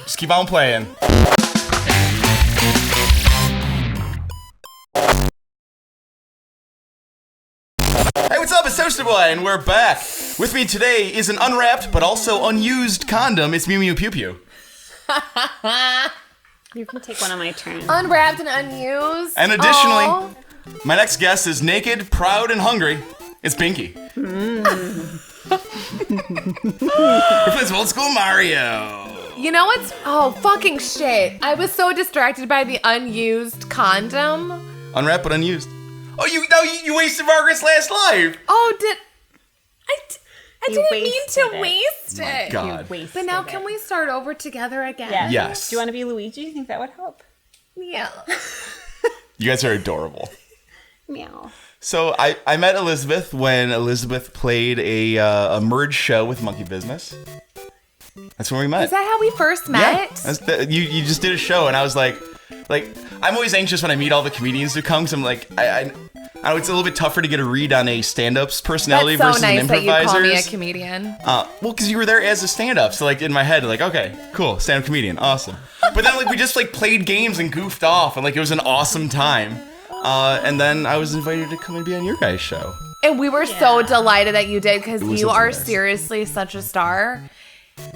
Just keep on playing. Hey, what's up? It's ToasterBoy, and we're back. With me today is an unwrapped but also unused condom. It's Mew Mew Pew Pew. You can take one on my turn. Unwrapped and unused. And additionally, my next guest is naked, proud, and hungry. It's Binky. He plays old school Mario. You know what's... Oh, fucking shit. I was so distracted by the unused condom. Unwrapped but unused. Oh, you wasted Margaret's last life. Oh, I didn't mean wasted to it. waste it. God. But now can we start over together again? Yeah. Yes. Do you want to be Luigi? You think that would help? Yeah. You guys are adorable. Meow. So I met Elizabeth when Elizabeth played a merge show with Monkey Business. That's when we met. Is that how we first met? Yeah. You just did a show, and I was like, I'm always anxious when I meet all the comedians who come, because I'm like, I know it's a little bit tougher to get a read on a stand-up's personality That's so versus nice an that you improviser's. call me a comedian. Well, because you were there as a stand-up, so like in my head, like, okay, cool, stand-up comedian, awesome. But then like we just like played games and goofed off, and like it was an awesome time. And then I was invited to come and be on your guys' show. And we were so delighted that you did, because was you so are nice. seriously such a star.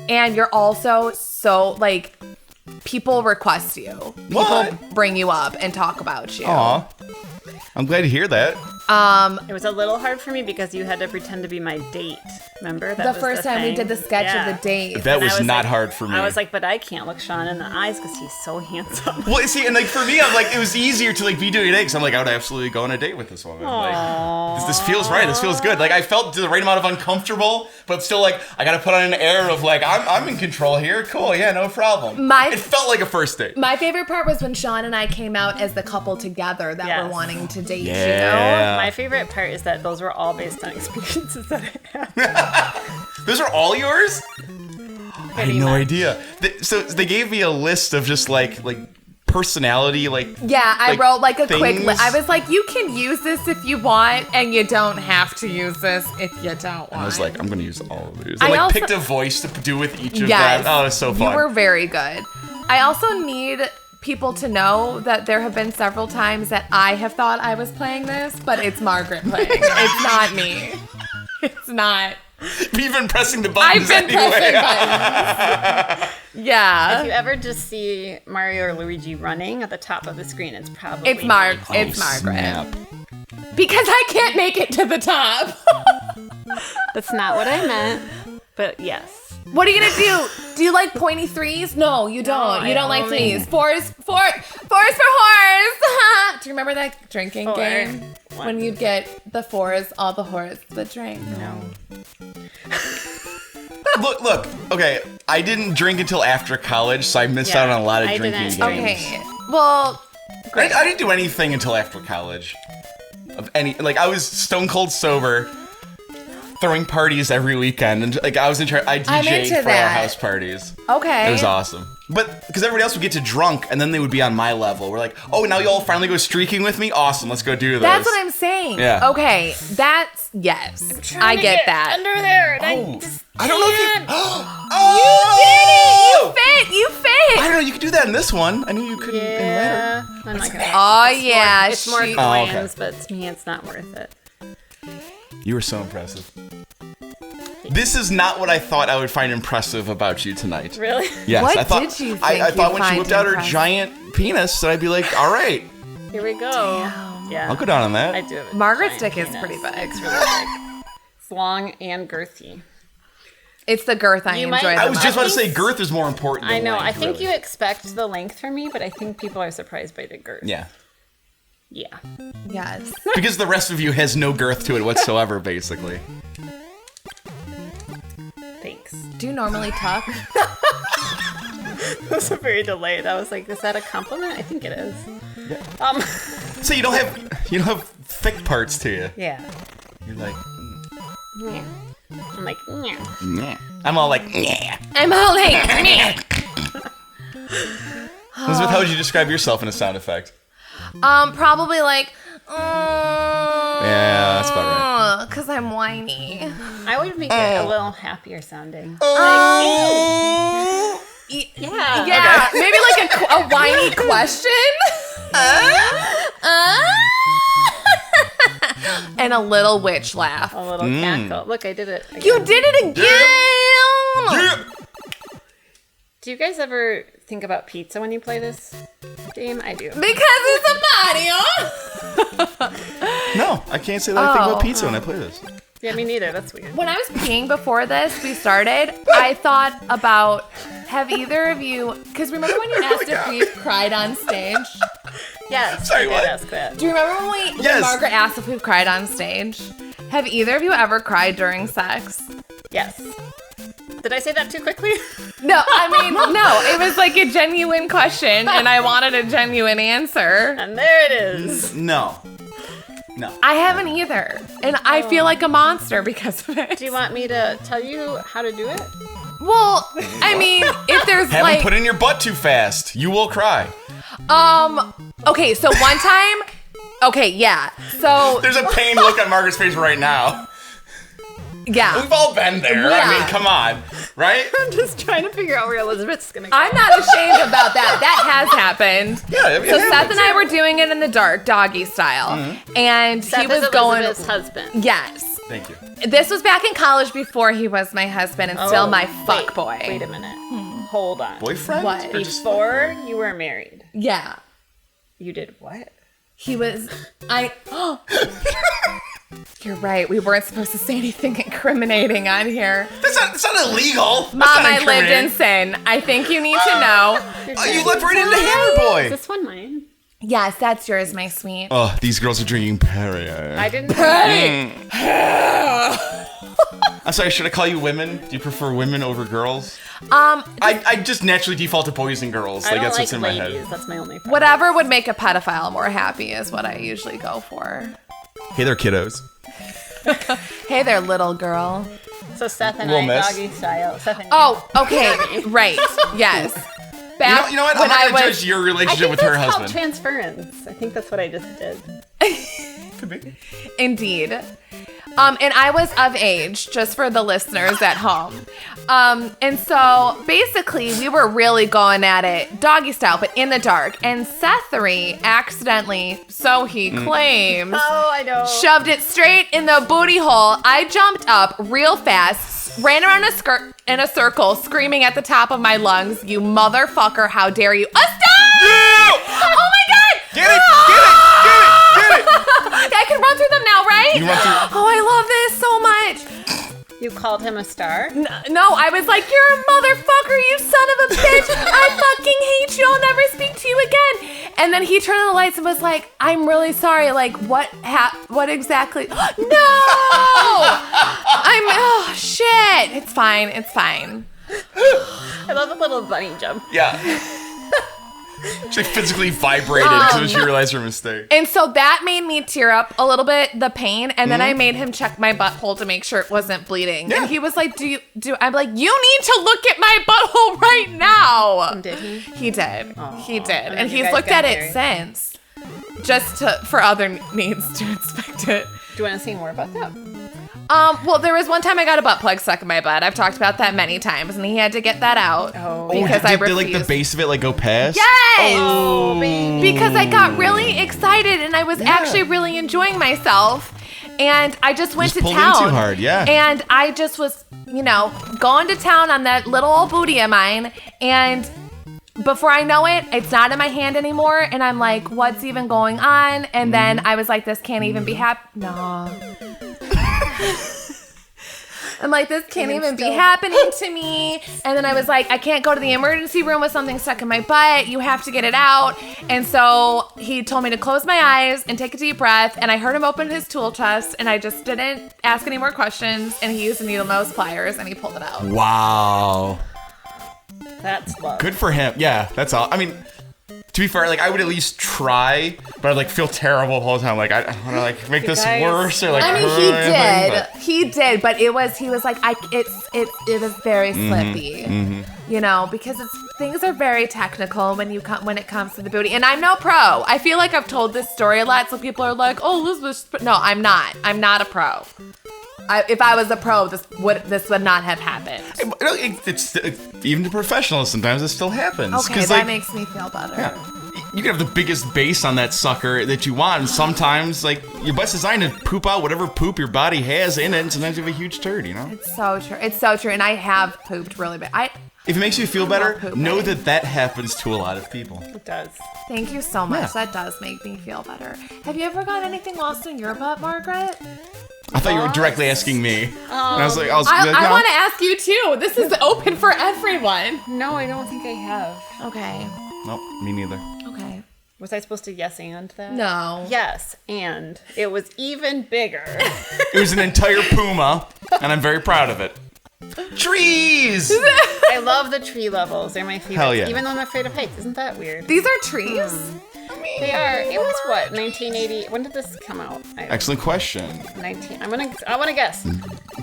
And you're also so, like, people request you. People What? bring you up and talk about you. Aw. I'm glad to hear that. It was a little hard for me because you had to pretend to be my date. Remember? That The was first time we thing. did the sketch of the date. That And I was was not like- hard for me. I was like, but I can't look Sean in the eyes because he's so handsome. well, see, and like for me, I'm like, it was easier to like be doing a date, because I'm like, I would absolutely go on a date with this woman. Like, this feels right. This feels good. Like I felt the right amount of uncomfortable, but still like I gotta put on an air of like I'm in control here. Cool, yeah, no problem. It felt like a first date. My favorite part was when Sean and I came out as the couple together that were Yes. wanting to date, Yeah. My favorite part is that those were all based on experiences that I had. Those are all yours? I had no much. idea. So they gave me a list of just like personality, like Yeah, I like, wrote like a quick things. list. I was like, you can use this if you want, and you don't have to use this if you don't want. I was like, I'm gonna use all of these. I I like also- picked a voice to do with each of Yes. that. Oh, it was so fun. You were very good. I also need people to know that there have been several times that I have thought I was playing this, but it's Margaret playing. It's not me. It's not. You've been pressing the buttons I've been anyway. pressing buttons. Yeah. If you ever just see Mario or Luigi running at the top of the screen, it's probably It's me. Margaret. Oh, It's Margaret. snap. Because I can't make it to the top. That's not what I meant, but yes. What are you gonna do? Do you like pointy threes? No, you don't. I You don't like only- threes. Fours for whores. Do you remember that drinking Four. game? What? When you'd get the fours, all the whores that drink. No. Look. Okay, I didn't drink until after college, so I missed out on a lot of I drinking didn't games. Okay. Well, I didn't do anything until after college. Of any, like I was stone cold sober, throwing parties every weekend, and like I was in charge. I I'm DJ'd into for our that. house parties. okay. It was awesome. But because everybody else would get to drunk, and then they would be on my level. We're like, oh, now you all finally go streaking with me? Awesome, let's go do this. That's what I'm saying. Yeah. Okay. That's yes. I get that. Under there, and Oh, I just I don't know if can't. you. Oh! You fit. I don't know. You could do that in this one. I knew you couldn't in Yeah, later. I'm not gonna. Oh It's more- yeah. it's more she- clams, but to me, it's not worth it. You were so impressive. This is not what I thought I would find impressive about you tonight. Really? Yes, What I thought. did you think I thought you'd when she find whipped out her impressive? giant penis, that I'd be like, all right, Here we go. Yeah. I'll go down on that. I do have a Margaret's giant dick is penis. pretty big. It's really big. It's long and girthy. It's the girth I You enjoy might- the I was most. just about to say girth is more important. I Than know. length, I think really. you expect the length from me, but I think people are surprised by the girth. Yeah, Yeah. Yes. because the rest of you has no girth to it whatsoever, basically. Thanks. Do you normally tuck? That was very delayed. I was like, is that a compliment? I think it is. Yeah. So you don't have thick parts to you. Yeah. You're like, Yeah. I'm like, yeah. nah. I'm all like, yeah. I'm all like, meh. Elizabeth, how would you describe yourself in a sound effect? Probably like, Yeah, that's about right. because I'm whiny. I would make it a little happier sounding. Yeah, Okay. maybe like a whiny question. And a little witch laugh. A little cackle. Look, I did it again. You did it again! Yeah. Do you guys ever think about pizza when you play this game? I do. Because it's a Mario! No, I can't say that I think about pizza when I play this. Yeah, me neither. That's weird. When I was peeing before we started, I thought about, have either of you, because remember when you asked if we've cried on stage? Yes. Sorry, I did what? ask that. Do you remember when Yes. Margaret asked if we've cried on stage? Have either of you ever cried during sex? Yes. Did I say that too quickly? No, I mean, no. It was like a genuine question, and I wanted a genuine answer. And there it is. No. I haven't either, and I feel like a monster because of it. Do you want me to tell you how to do it? Well, I mean, if there's Haven't like, put in your butt too fast. You will cry. okay, so one time, okay, yeah, so There's a pained look on Margaret's face right now. yeah. We've all been there. Yeah. I mean, come on, right? I'm just trying to figure out where Elizabeth's gonna go. I'm not ashamed about that. That has happened. Yeah, I mean, So it Seth happens. and I were doing it in the dark, doggy style, and Seth he was is going. Elizabeth's husband. Yes. Thank you. This was back in college before he was my husband and still my fuck wait, boy. Wait a minute. Hold on. Boyfriend? What? Or just Before you were married, Yeah. you did what? He was. You're right. We weren't supposed to say anything incriminating on here. That's not illegal. That's Mom, not I lived in incriminating. sin. I think you need to know. Oh, you left right into Is Hammer Boy. this one mine? Yes, that's yours, my sweet. Oh, these girls are drinking Perrier. I didn't. I'm sorry, should I call you women? Do you prefer women over girls? Um, I just naturally default to boys and girls. I Like don't that's like what's in my ladies. head. That's my only problem. whatever would make a pedophile more happy is what I usually go for. Hey there, kiddos. Hey there, little girl. So Seth and Little I, miss. doggy style. Seth and Oh, okay, right. Yes. Back You know what? I'm when not I gonna was judge your I relationship think with her that's called husband. transference. I think that's what I just did. Could be. Indeed. And I was of age, just for the listeners at home. And so basically we were really going at it doggy style, but in the dark. And Sethery accidentally, so he claims, Oh, I know. shoved it straight in the booty hole. I jumped up real fast, ran around in a circle, screaming at the top of my lungs, "You motherfucker, how dare you!" Stop! Yeah! Oh my god! Get it! Get it! Get it! Get it! I can run through them now, right? You run through- Oh, I love this so much. You called him a star? No, I was like, "You're a motherfucker, you son of a bitch! I fucking hate you. I'll never speak to you again." And then he turned on the lights and was like, "I'm really sorry. Like, what exactly?" No! Oh shit! It's fine. It's fine. I love the little bunny jump. Yeah. She physically vibrated as soon as she realized her mistake. And so that made me tear up a little bit, the pain, and then I made him check my butthole to make sure it wasn't bleeding. Yeah. And he was like, I'm like, "You need to look at my butthole right now." Did he? He did. He did. And then And you he's guys looked got at it married. since. Just for other needs to inspect it. Do you want to see more about that? Well, there was one time I got a butt plug stuck in my butt. I've talked about that many times, and he had to get that out. Oh. Because did, I did, refused. like the base of it like go past? Yes! Oh, baby. Because I got really excited and I was actually really enjoying myself. And I just went Just to pulled in town. too hard, yeah. And I just was, going to town on that little old booty of mine. And before I know it, it's not in my hand anymore. And I'm like, what's even going on? And then I was like, this can't even be No. I'm like, this can't even be happening to me. And then I was like, I can't go to the emergency room with something stuck in my butt. You have to get it out. And so he told me to close my eyes and take a deep breath. And I heard him open his tool chest. And I just didn't ask any more questions. And he used a needle nose pliers and he pulled it out. Wow. That's love. Good for him. Yeah, that's all. I mean, to be fair, like I would at least try, but I'd like feel terrible the whole time. Like I want to like make this guys- worse or like. I mean, hurt he or anything, did. but- He did, but he was like, it was very slippy, because things are very technical when it comes to the booty. And I'm no pro. I feel like I've told this story a lot, so people are like, "Oh, Elizabeth." No, I'm not. I'm not a pro. if I was a pro, this would not have happened. It's even to professionals, sometimes it still happens. Okay, that makes me feel better. Yeah. You can have the biggest base on that sucker that you want, and sometimes, like, your butt's designed to poop out whatever poop your body has in it, and sometimes you have a huge turd, you know? It's so true. It's so true, and I have pooped really bad. If it makes you feel better, know that happens to a lot of people. It does. Thank you so much. Yeah. That does make me feel better. Have you ever got anything lost in your butt, Margaret? I thought you were directly asking me. And I was like, I want to ask you too. This is open for everyone. No, I don't think I have. Okay. Nope, me neither. Okay. Was I supposed to yes and that? No. Yes, and it was even bigger. It was an entire puma, and I'm very proud of it. Trees! I love the tree levels. They're my favorite. Hell yeah. Even though I'm afraid of heights. Isn't that weird? These are trees? They are. It was what? 1980. When did this come out? Excellent question. 19. I want to guess.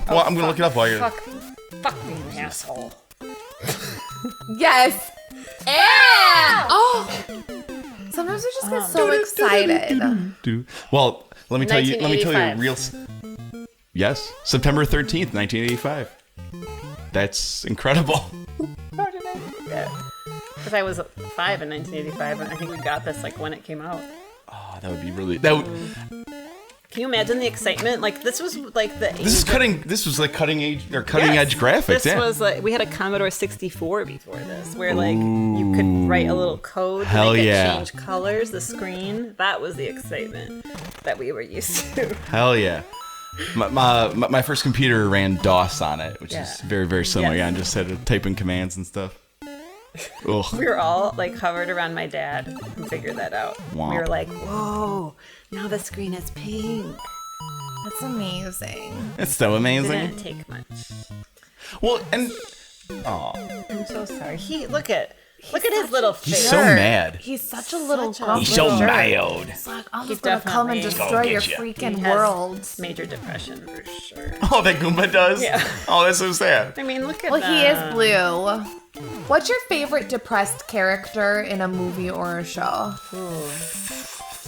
Well, I'm gonna look it up while you're. Fuck me, asshole. Yes. And oh. Sometimes I just get so excited. Well, let me tell you. Yes, September 13th, 1985. That's incredible. How did I forget? Because I was 5 in 1985, and I think we got this like when it came out. Oh, that would be really. Can you imagine the excitement? Like this was like the. This was like cutting edge graphics. This was like we had a Commodore 64 before this, where like you could write a little code and make it change colors. The screen. That was the excitement that we were used to. Hell yeah. My first computer ran DOS on it, which is very, very similar. Yeah, and just had to type in commands and stuff. Ugh. We were all like hovered around my dad who figured that out. Wow. We were like, whoa, now the screen is pink. That's amazing. It's so amazing. It didn't take much. Well, and I'm so sorry. Look at his little face. He's so mad. He's such a little grumpy. He's so mad. It's like, I'm just gonna come and destroy your freaking world. Major depression for sure. Oh, that Goomba does? Yeah. Oh, that's so sad. I mean, look at that. Well, he is blue. What's your favorite depressed character in a movie or a show? Ooh.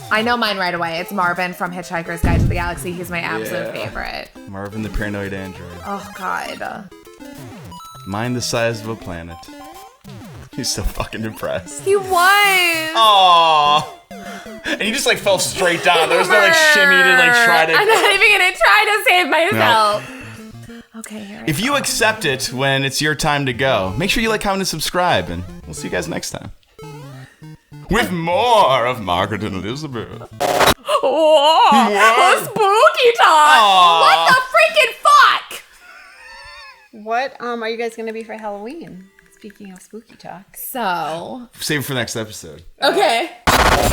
I know mine right away. It's Marvin from Hitchhiker's Guide to the Galaxy. He's my absolute favorite. Marvin the Paranoid Android. Oh, God. Mind the size of a planet. He's so fucking depressed. He was. Aww. And he just like fell straight down. There was no like shimmy to like try to. I'm not even gonna try to save myself. No. Okay, here if you accept it when it's your time to go, make sure you like, comment, and subscribe, and we'll see you guys next time. With more of Margaret and Elizabeth. Whoa! Spooky talk! Aww. What the freaking fuck? What are you guys gonna be for Halloween? Speaking of spooky talk. So. Save it for next episode. Okay.